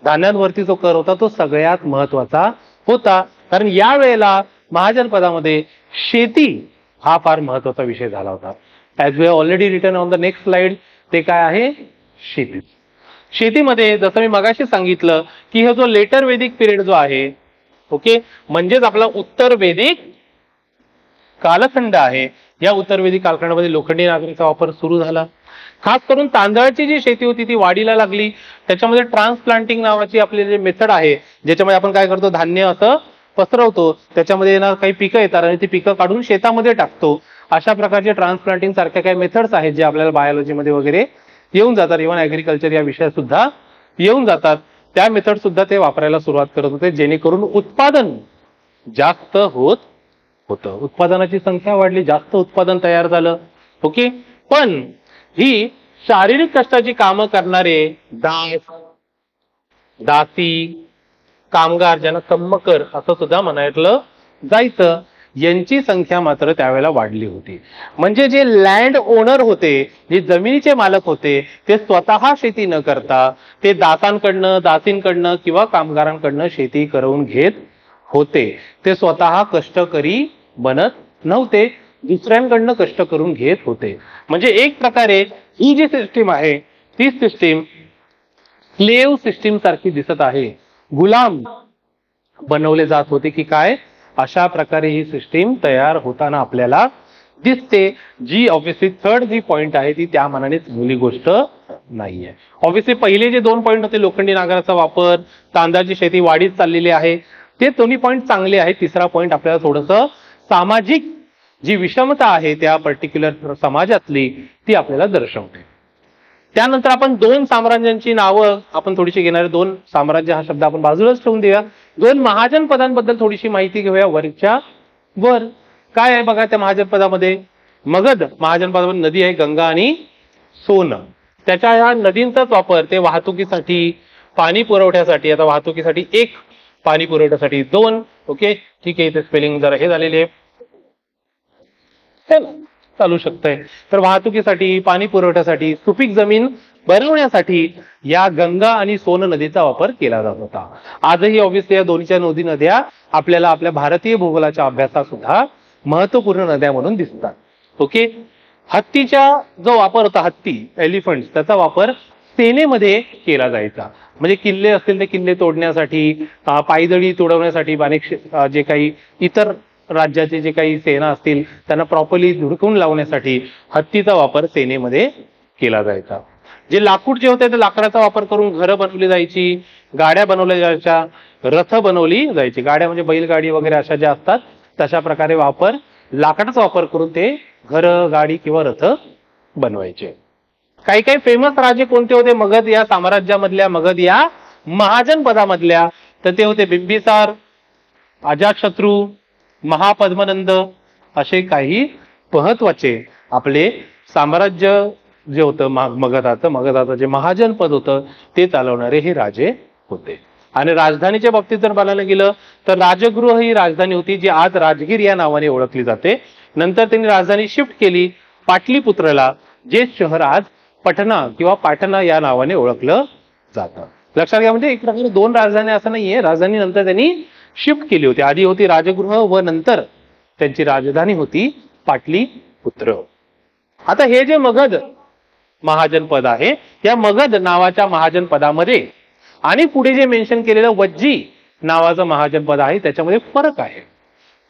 धान्यांवरती जो कर होता तो सगळ्यात महत्वाचा होता, कारण या वेळेला महाजन पदामध्ये शेती हा फार महत्वाचा विषय झाला होता. As we have already written on the next slide, ते काय आहे? शेती. शेतीमध्ये जसं मी मगाशी सांगितलं की हा जो लेटर वेदिक पिरियड जो आहे, ओके, म्हणजेच आपला उत्तर वेदिक कालखंड आहे, या उत्तर वेदिक कालखंडामध्ये लोखंडी नांगराचा वापर सुरू झाला. खास करून तांदळाची जी शेती होती ती वाढीला लागली. त्याच्यामध्ये ट्रान्सप्लांटिंग नावाची आपली जी मेथड आहे ज्याच्यामध्ये आपण काय करतो, धान्य असं पसरवतो, त्याच्यामध्ये ना काही पिकं येतात आणि ती पिकं काढून शेतामध्ये टाकतो. अशा प्रकारचे ट्रान्सप्लांटिंग सारख्या काही मेथड्स आहेत जे आपल्याला बायोलॉजीमध्ये वगैरे येऊन जातात, इव्हन ऍग्रिकल्चर या विषयात सुद्धा येऊन जातात. त्या मेथड सुद्धा ते वापरायला सुरुवात करत होते जेणेकरून उत्पादन जास्त होत होतं. उत्पादनाची संख्या वाढली, जास्त उत्पादन तयार झालं. ओके, पण ही शारीरिक कष्टाची कामं करणारे दासी, कामगार, ज्यांना कम्मकर असं सुद्धा म्हणायला जायचं, यांची संख्या मात्र त्यावेळेला वाढली होती. म्हणजे जे लँड ओनर होते, जे जमिनीचे मालक होते, ते स्वतः शेती न करता ते दासांकडनं, दासींकडनं किंवा कामगारांकडनं शेती करून घेत होते. ते स्वतः कष्टकरी बनत नव्हते, दुसऱ्यांकडनं कष्ट करून घेत होते. म्हणजे एक प्रकारे ही जी सिस्टीम आहे ती सिस्टीम स्लेव्ह सिस्टीम सारखी दिसत आहे. गुलाम बनवले जात होते की काय, अशा प्रकारे ही सिस्टीम तयार होताना आपल्याला दिसते. जी ऑब्व्हियसली थर्ड जी पॉइंट आहे ती त्या मनाने चांगली गोष्ट नाहीये. ऑब्व्हियसली पहिले जे 2 पॉइंट होते, लोखंडी नांगराचा वापर, तांदळाची शेती वाढीत चाललेली आहे, ते दोन्ही पॉइंट चांगले आहेत. तिसरा पॉइंट आपल्याला थोडंसं सामाजिक जी विषमता आहे त्या पर्टिक्युलर समाजातली ती आपल्याला दर्शवते. त्यानंतर आपण 2 साम्राज्यांची नावं आपण थोडीशी घेणार. 2 साम्राज्य हा शब्द आपण बाजूलाच ठेवून देऊया. 2 महाजन पदांबद्दल थोडीशी माहिती घेऊया. वरच्या वर काय आहे बघा त्या महाजन पदामध्ये. मगध महाजन पदामध्ये नदी आहे गंगा आणि सोनं. त्याच्या या नदींचाच वापर ते वाहतुकीसाठी, पाणी पुरवठ्यासाठी, आता वाहतुकीसाठी 1, पाणी पुरवठ्यासाठी 2. ओके, ठीक आहे, इथे स्पेलिंग जरा हे झालेले आहे, चालू शकतंय. तर वाहतुकीसाठी, पाणी पुरवठ्यासाठी, सुपीक जमीन बनवण्यासाठी या गंगा आणि सोन नदीचा वापर केला जात होता. आजही ऑब्व्हियसली या दोन्हीच्या नद्या आपल्याला आपल्या भारतीय भूगोलाच्या अभ्यासात सुद्धा महत्वपूर्ण नद्या म्हणून दिसतात. ओके, हत्तीचा जो वापर होता, हत्ती एलिफंट, त्याचा वापर सेनेमध्ये केला जायचा. म्हणजे किल्ले असतील ते किल्ले तोडण्यासाठी, पायदळी तोडवण्यासाठी, अनेक जे काही इतर राज्याचे जे काही सेना असतील त्यांना प्रॉपरली धुडकून लावण्यासाठी हत्तीचा वापर सेनेमध्ये केला जायचा. जे लाकूड जे होते ते लाकडाचा वापर करून घरं बनवली जायची, गाड्या बनवल्या जायच्या, रथ बनवली जायची. गाड्या म्हणजे बैलगाडी वगैरे अशा ज्या असतात तशा प्रकारे लाकडाचा वापर करून ते घरं, गाडी किंवा रथ बनवायचे. काही काही फेमस राजे कोणते होते मगध या साम्राज्यामधल्या, मगध या महाजन पदामधल्या? तर ते होते बिंबिसार, अजातशत्रू, महापद्मनंद, असे काही महत्वाचे आपले साम्राज्य जे होतं मगधाचं जे महाजन पद होतं ते चालवणारे हे राजे होते. आणि राजधानीच्या बाबतीत जर बघायला गेलं तर राजगृह ही राजधानी होती जी आज राजगीर या नावाने ओळखली जाते. नंतर त्यांनी राजधानी शिफ्ट केली पाटलीपुत्रला, जे शहर आज पटना किंवा पाटणा या नावाने ओळखलं जातं. लक्षात घ्या, म्हणजे एक प्रकारे 2 राजधानी असं नाहीये. राजधानी नंतर त्यांनी शिफ्ट केली होती. आधी होती राजगृह व नंतर त्यांची राजधानी होती पाटलीपुत्र. आता हे जे मगध महाजन पद आहे, या मगध नावाच्या महाजन पदामध्ये आणि पुढे जे मेन्शन केलेलं वज्जी नावाचं महाजन पद आहे त्याच्यामध्ये फरक आहे.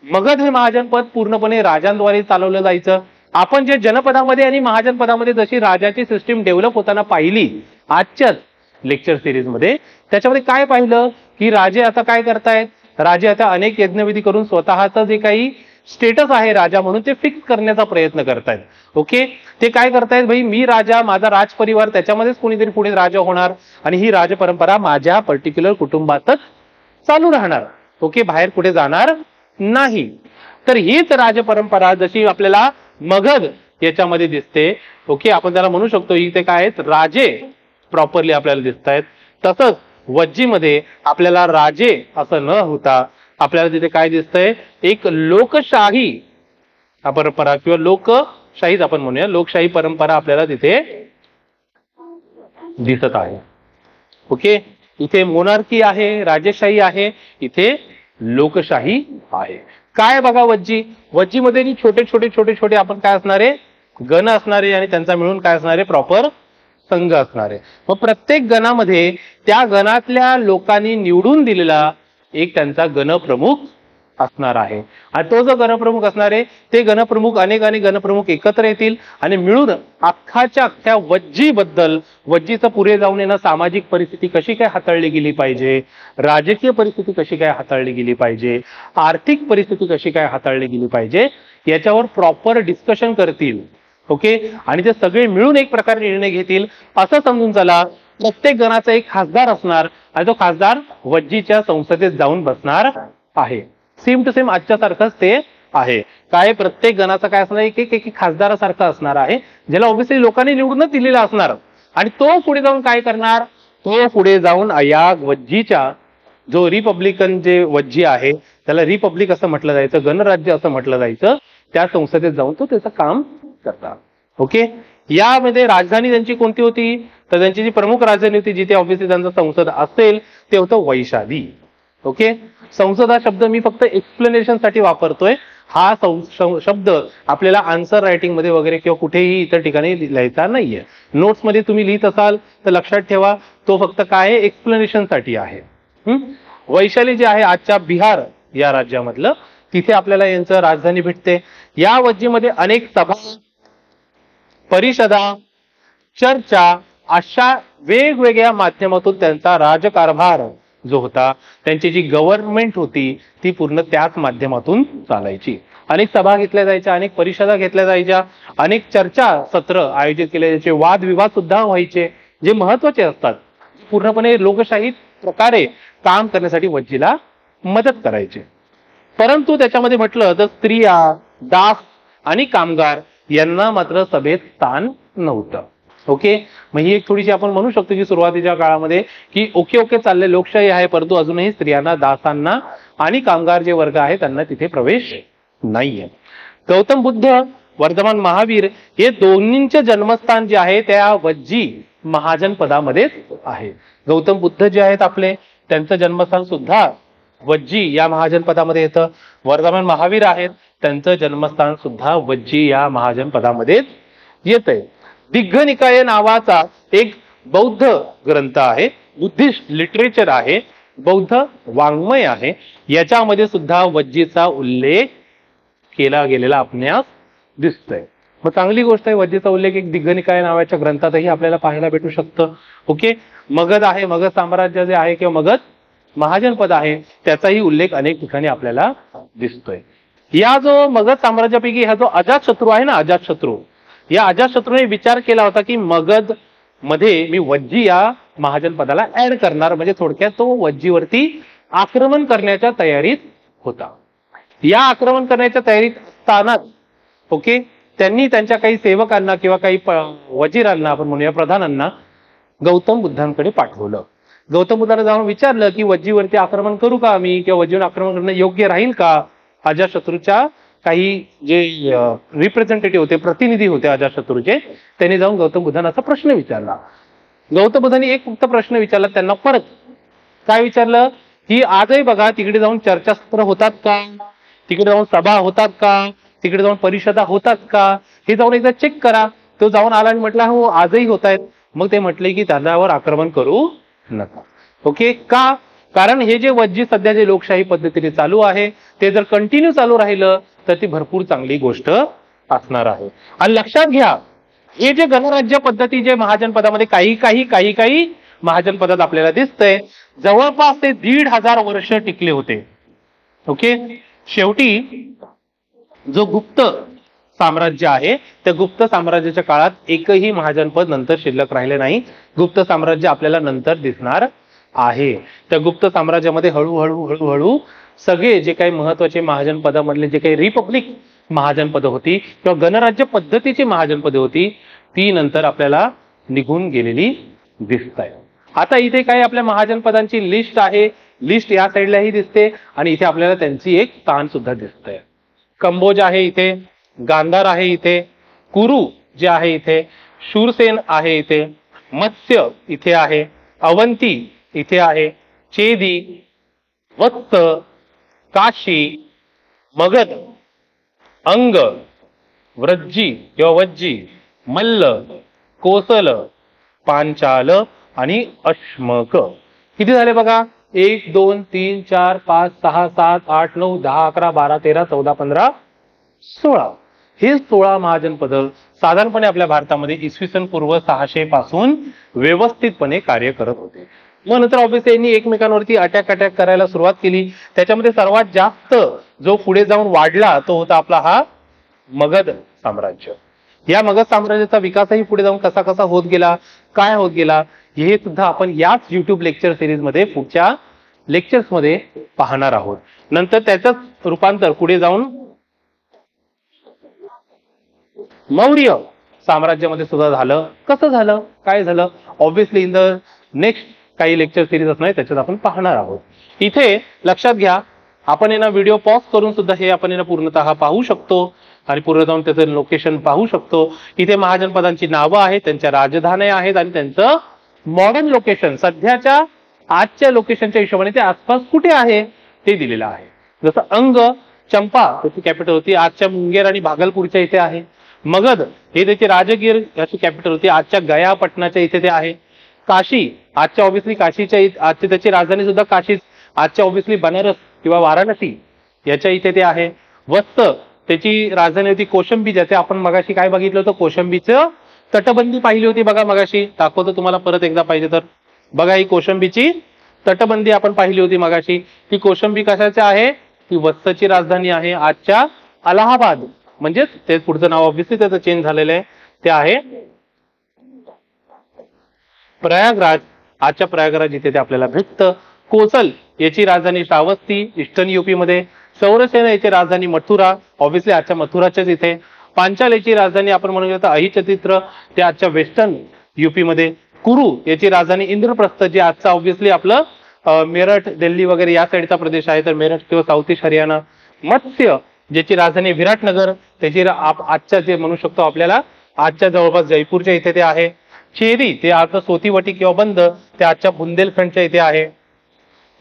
मगध हे महाजन पद पूर्णपणे राजांद्वारे चालवलं जायचं. आपण जे जनपदामध्ये आणि महाजन पदामध्ये जशी राजाची सिस्टीम डेव्हलप होताना पाहिली आजच्याच लेक्चर सिरीज मध्ये, त्याच्यामध्ये काय पाहिलं की राजे आता काय करतायत, राजे आता अनेक यज्ञविधी करून स्वतःचं जे काही स्टेटस आहे राजा म्हणून ते फिक्स करण्याचा प्रयत्न करतायत. ओके, ते काय करतायत, भाई मी राजा, माझा राजपरिवार, त्याच्यामध्येच कोणीतरी पुढे राजा होणार आणि ही राजपरंपरा माझ्या पर्टिक्युलर कुटुंबातच चालू राहणार. ओके, बाहेर कुठे जाणार नाही. तर हीच राजपरंपरा जशी आपल्याला मगध याच्यामध्ये दिसते, ओके, आपण त्याला म्हणू शकतो इथे काय आहेत, राजे प्रॉपरली आपल्याला दिसत आहेत. तसंच वज्जीमध्ये आपल्याला राजे असं न होता आपल्याला तिथे काय दिसतंय, एक लोकशाही परंपरा किंवा लोकशाहीच आपण म्हणूया, लोकशाही परंपरा आपल्याला तिथे दिसत आहे. ओके, इथे मोनार्की आहे, राजेशाही आहे, इथे लोकशाही आहे. काय बघा वज्जीमध्ये छोटे छोटे आपण काय असणारे, गण असणारे आणि त्यांचा मिळून काय असणारे, प्रॉपर संघ असणारे. मग प्रत्येक गणामध्ये त्या गणातल्या लोकांनी निवडून दिलेला एक त्यांचा गणप्रमुख असणार आहे. आणि तो जो गणप्रमुख असणार आहे ते गणप्रमुख अनेक गणप्रमुख एकत्र येतील आणि मिळून अख्ख्या वज्जीबद्दल, वज्जीचं पुढे जाऊन येणं, सामाजिक परिस्थिती कशी काय हाताळली गेली पाहिजे, राजकीय परिस्थिती कशी काय हाताळली गेली पाहिजे, आर्थिक परिस्थिती कशी काय हाताळली गेली पाहिजे, याच्यावर प्रॉपर डिस्कशन करतील. ओके, आणि ते सगळे मिळून एक प्रकारे निर्णय घेतील. असं समजून चला प्रत्येक गणाचा एक खासदार असणार आणि तो खासदार वज्जीच्या संसदेत जाऊन बसणार आहे. सेम टू सेम आजच्या सारखंच ते आहे. काय प्रत्येक गणाचा काय असणार, एक खासदारासारखं असणार आहे ज्याला ऑब्व्हियसली लोकांनी निवडूनच दिलेला असणार. आणि तो पुढे जाऊन काय करणार, तो पुढे जाऊन या वज्जीच्या जो रिपब्लिकन जे वज्जी आहे त्याला रिपब्लिक असं म्हटलं जायचं, गणराज्य असं म्हटलं जायचं, त्या संसदेत जाऊन तो त्याचं काम करतात. ओके, यामध्ये राजधानी त्यांची कोणती होती, तर त्यांची जी प्रमुख राजधानी होती जिथे ऑब्व्हियसली त्यांचा संसद असेल ते होतं वैशाली. ओके, संसद हा शब्द मी फक्त एक्सप्लेनेशन साठी वापरतोय. हा शब्द आपल्याला आन्सर रायटिंग मध्ये वगैरे किंवा कुठेही इतर ठिकाणी लिहायचा नाहीये. नोट्स मध्ये तुम्ही लिहित असाल तर लक्षात ठेवा तो फक्त काय आहे, एक्सप्लेनेशन साठी आहे. वैशाली जे आहे आजच्या बिहार या राज्यामधलं, तिथे आपल्याला यांचं राजधानी भेटते. या वज्जीमध्ये अनेक सभा, परिषदा, चर्चा अशा वेगवेगळ्या माध्यमातून त्यांचा राजकारभार जो होता, त्यांची जी गव्हर्नमेंट होती ती पूर्ण त्याच माध्यमातून चालायची. अनेक सभा घेतल्या जायच्या, अनेक परिषदा घेतल्या जायच्या, अनेक चर्चा सत्र आयोजित केले जायचे, वादविवाद सुद्धा व्हायचे जे महत्वाचे असतात, पूर्णपणे लोकशाही प्रकारे काम करण्यासाठी वज्जीला मदत करायचे. परंतु त्याच्यामध्ये म्हटलं तर स्त्रिया, दास आणि कामगार यांना मात्र सभेत स्थान नव्हतं. ओके, मग ही एक थोडीशी आपण म्हणू शकतो की सुरुवातीच्या काळामध्ये की ओके ओके चालले, लोकशाही आहे, परंतु अजूनही स्त्रियांना, दासांना आणि कामगार जे वर्ग आहे त्यांना तिथे प्रवेश नाहीये. गौतम बुद्ध, वर्धमान महावीर हे दोन्हींचे जन्मस्थान जे आहे त्या वज्जी महाजन पदामध्येच आहे. गौतम बुद्ध जे आहेत आपले, त्यांचं जन्मस्थान सुद्धा वज्जी या महाजन पदामध्ये येतं. वर्धमान महावीर आहेत, त्यांचं जन्मस्थान सुद्धा वज्जी या महाजन पदामध्येच येतंय. दिग्घ निकाय नावाचा एक बौद्ध ग्रंथ आहे, बुद्धिस्ट लिटरेचर आहे, बौद्ध वाङ्मय आहे, याच्यामध्ये सुद्धा वज्जीचा उल्लेख केला गेलेला आपणास दिसतोय. मग चांगली गोष्ट आहे, वज्जीचा उल्लेख एक दिग्घ निकाय नावाच्या ग्रंथातही आपल्याला पाहायला भेटू शकतं. ओके, मगध आहे, मगध साम्राज्य जे आहे किंवा मगध महाजनपद आहे त्याचाही उल्लेख अनेक ठिकाणी आपल्याला दिसतोय. या जो मगध साम्राज्यापैकी हा जो अजातशत्रू आहे ना, अजातशत्रू, या अजातशत्रूने विचार केला होता की मगध मध्ये मी वज्जी या महाजन पदाला ऍड करणार, म्हणजे थोडक्यात तो वज्जीवरती आक्रमण करण्याच्या तयारीत होता. या आक्रमण करण्याच्या तयारीत असतानाच ओके त्यांनी त्यांच्या काही सेवकांना किंवा काही वजीरांना, आपण म्हणूया प्रधानांना, गौतम बुद्धांकडे पाठवलं. गौतम बुद्धांना जाऊन विचारलं की वज्जीवरती आक्रमण करू का आम्ही, किंवा वज्जीवर आक्रमण करणं योग्य राहील का. अजातशत्रूच्या काही जे रिप्रेझेंटेटिव्ह होते, प्रतिनिधी होते अजातशत्रूचे, त्यांनी जाऊन गौतम बुद्धांना असा प्रश्न विचारला. गौतम बुद्धांनी एक फक्त प्रश्न विचारला त्यांना परत. काय विचारलं की आजही बघा तिकडे जाऊन चर्चासत्र होतात का, तिकडे जाऊन सभा होतात का, तिकडे जाऊन परिषदा होतात का, हे जाऊन एकदा चेक करा. तो जाऊन आला आणि म्हटला हो आजही होत आहेत. मग ते म्हटले की त्याच्यावर आक्रमण करू नका. ओके, का, कारण हे जे वज्जी सध्या जे लोकशाही पद्धतीने चालू आहे ते जर कंटिन्यू चालू राहिलं तर ती भरपूर चांगली गोष्ट असणार आहे. आणि लक्षात घ्या, हे जे गणराज्य पद्धती जे महाजन पदामध्ये काही महाजन पदात आपल्याला दिसतंय, जवळपास ते 1500 वर्ष टिकले होते. ओके, शेवटी जो गुप्त साम्राज्य आहे त्या गुप्त साम्राज्याच्या काळात एकही महाजन पद नंतर शिल्लक राहिले नाही. गुप्त साम्राज्य आपल्याला नंतर दिसणार आहे. त्या गुप्त साम्राज्यामध्ये हळूहळू सगळे जे काही महत्वाचे महाजन पदामधले जे काही रिपब्लिक महाजन पद होती किंवा गणराज्य पद्धतीची महाजन पदे होती ती नंतर आपल्याला निघून गेलेली दिसत आहे. आता इथे काही आपल्या महाजन पदांची लिस्ट आहे, लिस्ट या साईडलाही दिसते आणि इथे आपल्याला त्यांची एक स्थान सुद्धा दिसतंय. कंबोज आहे इथे, गांधार आहे इथे, कुरु जे आहे इथे, शूरसेन आहे इथे, मत्स्य इथे आहे, अवंती इथे आहे, चेदी, वत्स, काशी, मगध, अंग, व्रज्जी किंवा वज्जी, मल्ल, कोसल, पांचाल आणि अश्मक. किती झाले बघा, 1 2 3 4 5 6 7 8 9 10 11 12 13 14 15 16. हे 16 महाजन पद साधारणपणे आपल्या भारतामध्ये इसवी सन पूर्व 600 पासून व्यवस्थितपणे कार्य करत होते. मग नंतर ऑब्व्हियसली यांनी एकमेकांवरती अटॅक करायला सुरुवात केली. त्याच्यामध्ये सर्वात जास्त जो पुढे जाऊन वाढला तो होता आपला हा मगध साम्राज्य. या मगध साम्राज्याचा विकासही पुढे जाऊन कसा कसा होत गेला, काय होत गेला, हे सुद्धा आपण याच युट्यूब लेक्चर सिरीज मध्ये पुढच्या लेक्चर्स मध्ये पाहणार आहोत. नंतर त्याचंच रूपांतर पुढे जाऊन मौर्य साम्राज्यामध्ये सुद्धा झालं. कसं झालं, काय झालं, ऑब्व्हियसली इन द नेक्स्ट काही लेक्चर सिरीज असणार आहे त्याच्यात आपण पाहणार आहोत. इथे लक्षात घ्या, आपण यांना व्हिडिओ पॉज करून सुद्धा हे आपण यांना पूर्णतः पाहू शकतो आणि पूर्ण जाऊन त्याचं लोकेशन पाहू शकतो. इथे महाजन पदांची नावं आहेत, त्यांच्या राजधान्या आहेत आणि त्यांचं मॉडर्न लोकेशन सध्याच्या आजच्या लोकेशनच्या हिशोबाने ते आसपास कुठे आहे ते दिलेलं आहे. जसं अंग, चंपा त्याची कॅपिटल होती, आजच्या मुंगेर आणि भागलपूरच्या इथे आहे. मगध हे त्याची राजगीर याची कॅपिटल होती, आजच्या गया पटनाच्या इथे ते आहे. काशी आजच्या ऑब्व्हियसली काशीच्या आजची त्याची राजधानी सुद्धा काशीच, आजच्या ऑब्व्हियसली बनारस किंवा वाराणसी याच्या इथे ते आहे. वत्स त्याची राजधानी होती कोशंबी, ज्याचे आपण मगाशी काय बघितलं होतं, कोशंबीचं तटबंदी पाहिली होती बघा मगाशी, दाखवतो तुम्हाला परत एकदा पाहिजे तर. बघा ही कोशंबीची तटबंदी आपण पाहिली होती मगाशी. ही कोशंबी कशाची आहे, ही वत्सची राजधानी आहे. आजच्या अलाहाबाद, म्हणजेच ते पुढचं नाव ऑब्व्हियसली त्याचं चेंज झालेलं आहे, ते आहे प्रयागराज. आजच्या प्रयागराज इथे ते आपल्याला भेटतं. कोसल याची राजधानी श्रावस्ती ईस्टर्न युपी मध्ये. सौरसेन याची राजधानी मथुरा, ऑब्व्हियसली आजच्या मथुराच्याच इथे. पांचाल याची राजधानी आपण म्हणू शकतो अहिचतित्र, ते आजच्या वेस्टर्न युपी मध्ये. कुरू याची राजधानी इंद्रप्रस्थ, जे आजचा ऑब्व्हियसली आपलं मेरठ, दिल्ली वगैरे या साईडचा प्रदेश आहे, तर मेरठ किंवा साऊथ ईस्ट हरियाणा. मत्स्य ज्याची राजधानी विराटनगर, त्याची आजच्या जे म्हणू शकतो आपल्याला आजच्या जवळपास जयपूरच्या इथे ते आहे. चेरी ते आता सोतीवटी किंवा बंद, ते आजच्या बुंदेलखंडच्या इथे आहे.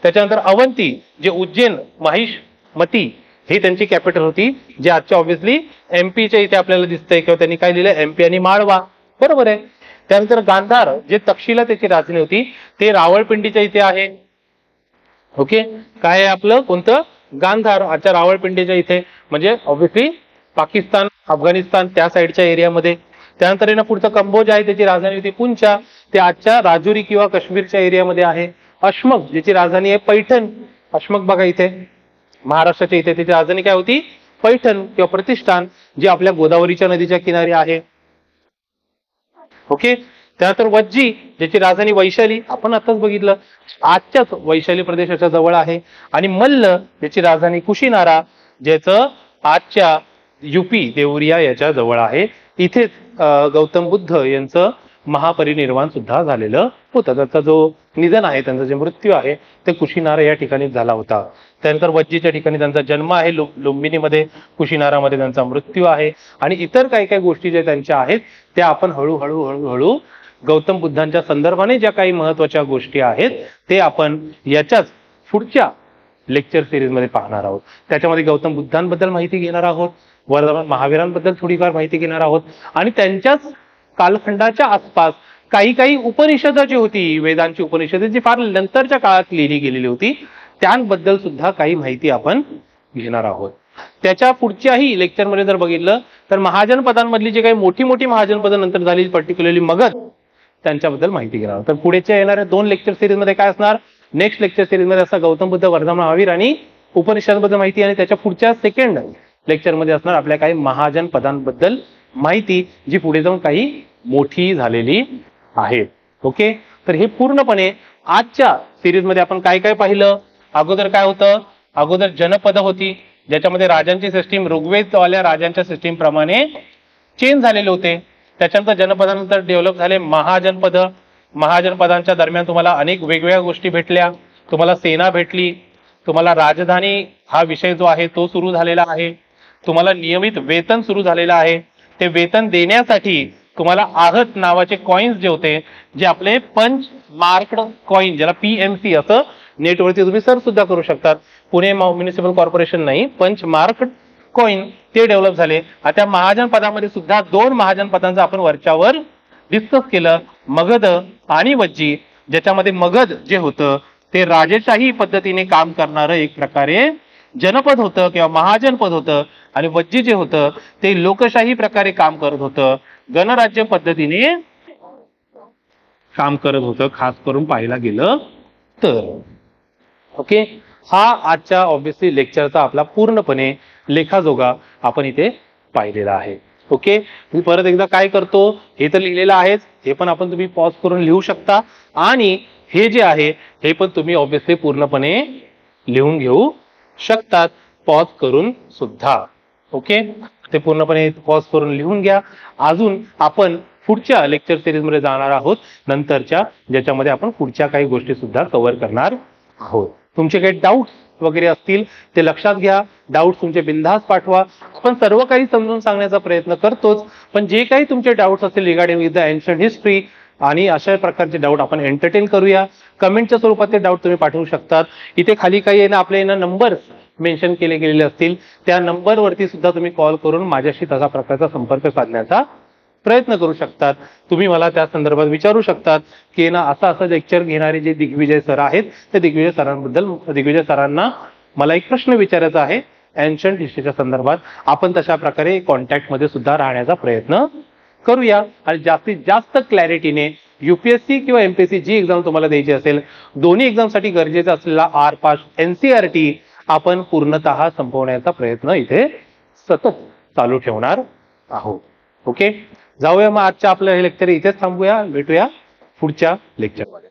त्याच्यानंतर अवंती जे उज्जैन महिष्मती ही त्यांची कॅपिटल होती, जे आजच्या ऑब्व्हियसली एमपीच्या इथे आपल्याला दिसतंय, किंवा त्यांनी काय लिहिलं एमपी आणि माळवा, बरोबर आहे. त्यानंतर गांधार जे तक्षशिला त्याची राजधानी होती, ते रावळपिंडीच्या इथे आहे. ओके, काय आहे आपलं कोणतं गांधार, आजच्या रावळपिंडीच्या इथे, म्हणजे ऑब्व्हियसली पाकिस्तान अफगाणिस्तान त्या साईडच्या एरियामध्ये. त्यानंतर ना पुढचं कंबोज आहे, त्याची राजधानी होती पुंचा, ते आजच्या राजुरी किंवा काश्मीरच्या एरियामध्ये आहे. अशमक ज्याची राजधानी आहे पैठण, अशमक बघा इथे महाराष्ट्राच्या इथे, त्याची राजधानी काय होती पैठण किंवा प्रतिष्ठान, जे आपल्या गोदावरीच्या नदीच्या किनारी आहे. ओके, त्यानंतर वज्जी ज्याची राजधानी वैशाली, आपण आताच बघितलं आजच्याच वैशाली प्रदेशाच्या जवळ आहे. आणि मल्ल ज्याची राजधानी कुशीनारा, ज्याचं आजच्या युपी देवरिया याच्या जवळ आहे. इथेच गौतम बुद्ध यांचं महापरिनिर्वाण सुद्धा झालेलं होतं. त्याचा जो निधन आहे, त्यांचा जे मृत्यू आहे, ते कुशीनारा या ठिकाणी झाला होता. त्यानंतर वज्जीच्या ठिकाणी त्यांचा जन्म आहे, लुंबिनीमध्ये, कुशीनारामध्ये त्यांचा मृत्यू आहे. आणि इतर काही काही गोष्टी ज्या त्यांच्या आहेत, त्या आपण हळूहळू गौतम बुद्धांच्या संदर्भाने ज्या काही महत्वाच्या गोष्टी आहेत, ते आपण याच्याच पुढच्या लेक्चर सिरीज मध्ये पाहणार आहोत. त्याच्यामध्ये गौतम बुद्धांबद्दल माहिती घेणार आहोत, वर्धमान महावीरांबद्दल थोडीफार माहिती घेणार आहोत, आणि त्यांच्याच कालखंडाच्या आसपास काही काही उपनिषदं जी होती, वेदांची उपनिषदं जी फार नंतरच्या काळात लिहिली गेलेली होती, त्यांबद्दल सुद्धा काही माहिती आपण घेणार आहोत. त्याच्या पुढच्याही लेक्चरमध्ये जर बघितलं तर महाजनपदांमधली जी काही मोठी मोठी महाजनपदं नंतर झाली, पर्टिक्युलरली मगध, त्यांच्याबद्दल माहिती घेणार आहोत. तर पुढेच्या येणाऱ्या 2 लेक्चर सिरीज मध्ये काय असणार, नेक्स्ट लेक्चर सिरीज मध्ये असं गौतम बुद्ध, वर्धमान महावीर आणि उपनिषदांबद्दल माहिती, आणि त्याच्या पुढच्या सेकंड लेक्चर मध्ये असणार आपल्या काही महाजनपदांबद्दल माहिती, जी पुढे जाऊन काही मोठी झालेली आहे. ओके, तर हे पूर्णपणे आजच्या सिरीज मध्ये आपण काय काय पाहिलं. अगोदर काय होतं, अगोदर जनपद होती, ज्याच्यामध्ये राजांची सिस्टीम ऋग्वेदवाल्या राजांच्या सिस्टीम प्रमाणे चेंज झालेले होते. त्याच्यानंतर जनपदानंतर डेव्हलप झाले महाजनपद. महाजनपदांच्या दरम्यान तुम्हाला अनेक वेगवेगळ्या गोष्टी भेटल्या, तुम्हाला सेना भेटली, तुम्हाला राजधानी हा विषय जो आहे तो सुरू झालेला आहे, तुम्हाला नियमित वेतन सुरू झालेलं आहे. ते वेतन देण्यासाठी तुम्हाला आहत नावाचे कॉइन्स जे होते, जे आपले पंच मार्क्ड कॉइन, ज्याला PMC असं नेटवरती तुम्ही सर्च सुद्धा करू शकतात, पुणे म्युनिसिपल कॉर्पोरेशन नाही, पंच मार्क्ड कॉइन, ते डेव्हलप झाले. आता महाजन पदामध्ये सुद्धा 2 महाजन पदांचं आपण वरच्यावर डिस्कस केलं, मगध आणि वज्जी, ज्याच्यामध्ये मगध जे होतं ते राजेशाही पद्धतीने काम करणारं एक प्रकारे जनपद होतं किंवा महाजनपद होतं, आणि वज्जी जे होतं ते लोकशाही प्रकारे काम करत होतं, गणराज्य पद्धतीने काम करत होतं, खास करून पाहायला गेलं तर. ओके, हा आजच्या ऑब्व्हियसली लेक्चरचा आपला पूर्णपणे लेखाजोगा आपण इथे पाहिलेला आहे. ओके, मी परत एकदा काय करतो, हे तर लिहिलेलं आहेच, हे पण आपण तुम्ही पॉज करून लिहू शकता, आणि हे जे आहे हे पण तुम्ही ऑब्व्हियसली पूर्णपणे लिहून घेऊ शकतात पॉज करून सुद्धा. ओके, ते पूर्णपणे पॉज करून लिहून घ्या. अजून आपण पुढच्या लेक्चर सिरीज मध्ये जाणार आहोत नंतरच्या, ज्याच्यामध्ये आपण पुढच्या काही गोष्टी सुद्धा कव्हर करणार आहोत. तुमचे काही डाऊट्स वगैरे असतील ते लक्षात घ्या, डाऊट्स तुमचे बिनधास्त पाठवा, आपण सर्व काही समजून सांगण्याचा प्रयत्न करतोच, पण जे काही तुमचे डाऊट्स असतील regarding with the ancient history आणि अशा प्रकारचे डाऊट आपण एंटरटेन करूया. कमेंटच्या स्वरूपात ते डाऊट तुम्ही पाठवू शकतात. इथे खाली काही आहे ना आपले नंबर्स मेन्शन केले गेलेले असतील, त्या नंबरवरती सुद्धा तुम्ही कॉल करून माझ्याशी तसा प्रकारचा संपर्क साधण्याचा प्रयत्न करू शकतात. तुम्ही मला त्या संदर्भात विचारू शकतात की ना असं लेक्चर घेणारे जे दिग्विजय सर आहेत, ते दिग्विजय सरांना मला एक प्रश्न विचारायचा आहे एन्शंट हिस्ट्रीच्या संदर्भात, आपण तशा प्रकारे कॉन्टॅक्ट मध्ये सुद्धा राहण्याचा प्रयत्न करूया. आणि जास्तीत जास्त क्लॅरिटीने UPSC किंवा MPSC जी एक्झाम तुम्हाला द्यायची असेल, दोन्ही एक्झामसाठी गरजेचा असलेला R-पास NCERT आपण पूर्णतः संपवण्याचा प्रयत्न इथे सतत चालू ठेवणार आहोत. ओके, जाऊया मग आजच्या आपलं हे लेक्चर इथेच थांबूया, भेटूया पुढच्या लेक्चरमध्ये.